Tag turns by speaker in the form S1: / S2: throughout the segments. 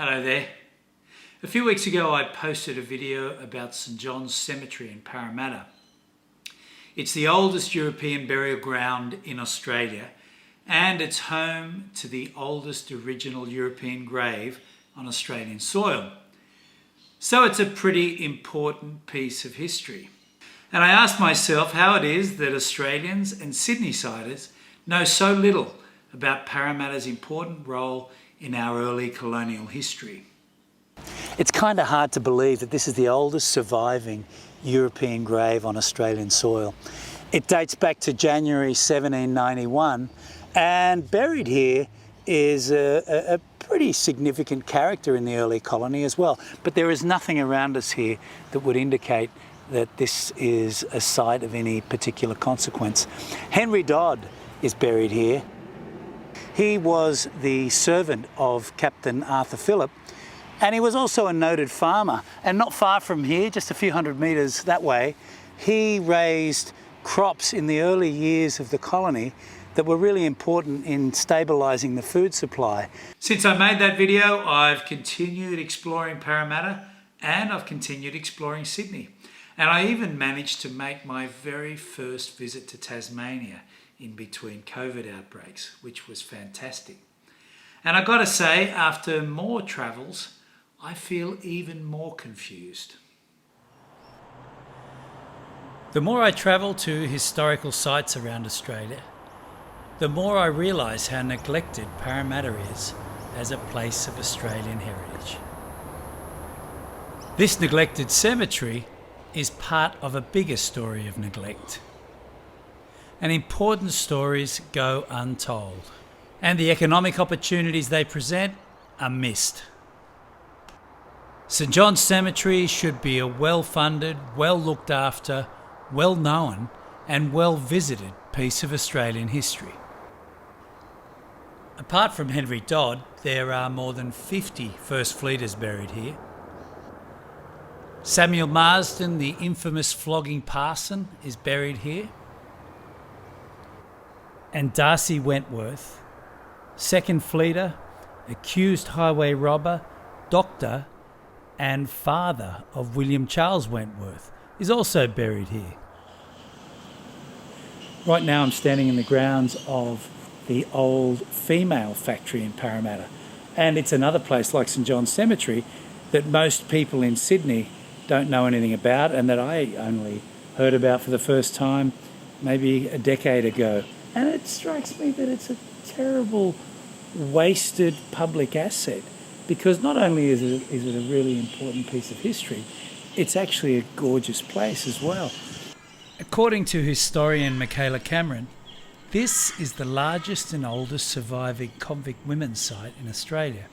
S1: Hello there. A few weeks ago I posted a video about St John's Cemetery in Parramatta. It's the oldest European burial ground in Australia and it's home to the oldest original European grave on Australian soil. So it's a pretty important piece of history. And I asked myself how it is that Australians and Sydneysiders know so little about Parramatta's important role in our early colonial history.
S2: It's kind of hard to believe that this is the oldest surviving European grave on Australian soil. It dates back to January 1791, and buried here is a pretty significant character in the early colony as well. But there is nothing around us here that would indicate that this is a site of any particular consequence. Henry Dodd is buried here. He was the servant of Captain Arthur Phillip, and he was also a noted farmer. And not far from here, just a few hundred metres that way, he raised crops in the early years of the colony that were really important in stabilising the food supply.
S1: Since I made that video, I've continued exploring Parramatta and I've continued exploring Sydney. And I even managed to make my very first visit to Tasmania in between COVID outbreaks, which was fantastic. And I've got to say, after more travels, I feel even more confused. The more I travel to historical sites around Australia, the more I realise how neglected Parramatta is as a place of Australian heritage. This neglected cemetery is part of a bigger story of neglect. And important stories go untold, and the economic opportunities they present are missed. St John's Cemetery should be a well-funded, well-looked after, well-known and well-visited piece of Australian history. Apart from Henry Dodd, there are more than 50 First Fleeters buried here. Samuel Marsden, the infamous flogging parson, is buried here. And Darcy Wentworth, second fleeter, accused highway robber, doctor and father of William Charles Wentworth, is also buried here. Right now I'm standing in the grounds of the old female factory in Parramatta, and it's another place like St John's Cemetery that most people in Sydney don't know anything about and that I only heard about for the first time maybe a decade ago. And it strikes me that it's a terrible wasted public asset, because not only is it a really important piece of history, it's actually a gorgeous place as well. According to historian Michaela Cameron, this is the largest and oldest surviving convict women's site in Australia.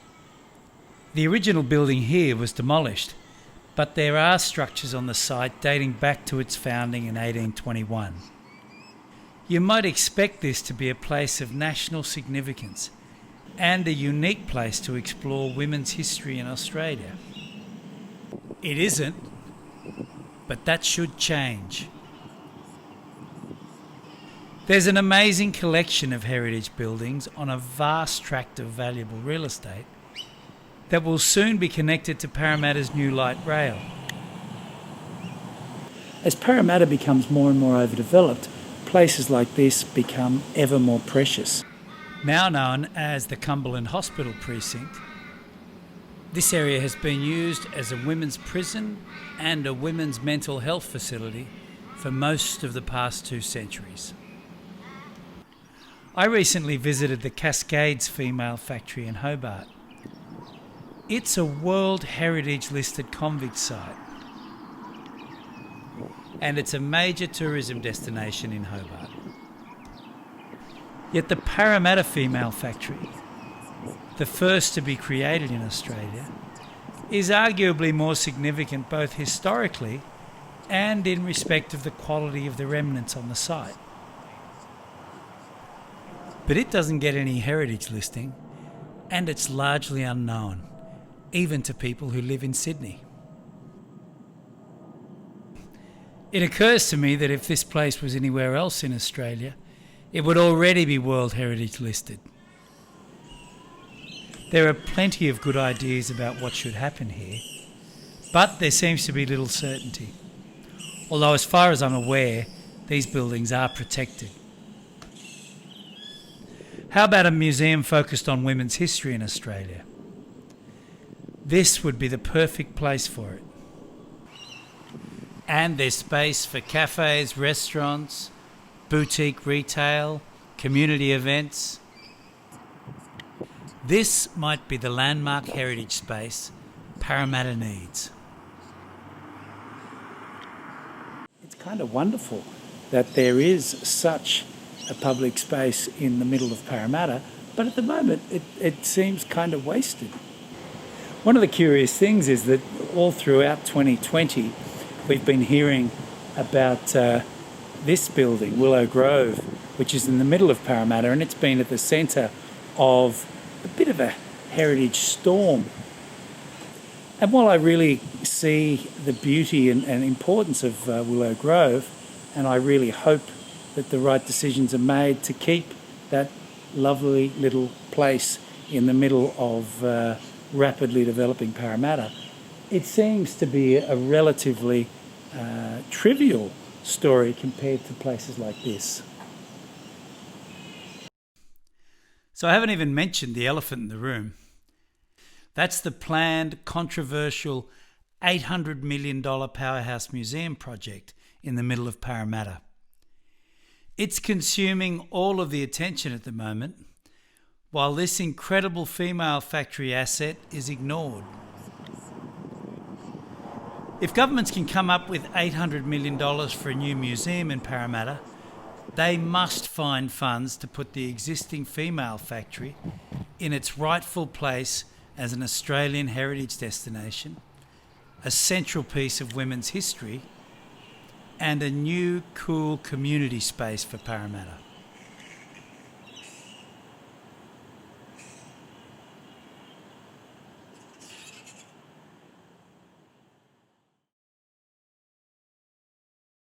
S1: The original building here was demolished, but there are structures on the site dating back to its founding in 1821. You might expect this to be a place of national significance and a unique place to explore women's history in Australia. It isn't, but that should change. There's an amazing collection of heritage buildings on a vast tract of valuable real estate that will soon be connected to Parramatta's new light rail. As Parramatta becomes more and more overdeveloped, places like this become ever more precious. Now known as the Cumberland Hospital Precinct, this area has been used as a women's prison and a women's mental health facility for most of the past 2 centuries. I recently visited the Cascades Female Factory in Hobart. It's a World Heritage listed convict site, and it's a major tourism destination in Hobart. Yet the Parramatta Female Factory, the first to be created in Australia, is arguably more significant both historically and in respect of the quality of the remnants on the site. But it doesn't get any heritage listing, and it's largely unknown, even to people who live in Sydney. It occurs to me that if this place was anywhere else in Australia, it would already be World Heritage listed. There are plenty of good ideas about what should happen here, but there seems to be little certainty. Although as far as I'm aware, these buildings are protected. How about a museum focused on women's history in Australia? This would be the perfect place for it. And there's space for cafes, restaurants, boutique retail, community events. This might be the landmark heritage space Parramatta needs. It's kind of wonderful that there is such a public space in the middle of Parramatta, but at the moment it seems kind of wasted. One of the curious things is that all throughout 2020 we've been hearing about this building, Willow Grove, which is in the middle of Parramatta, and it's been at the centre of a bit of a heritage storm. And while I really see the beauty and importance of Willow Grove, and I really hope that the right decisions are made to keep that lovely little place in the middle of rapidly developing Parramatta, it seems to be a relatively trivial story compared to places like this. So I haven't even mentioned the elephant in the room. That's the planned, controversial $800 million Powerhouse Museum project in the middle of Parramatta. It's consuming all of the attention at the moment, while this incredible female factory asset is ignored. If governments can come up with $800 million for a new museum in Parramatta, they must find funds to put the existing female factory in its rightful place as an Australian heritage destination, a central piece of women's history, and a new cool community space for Parramatta.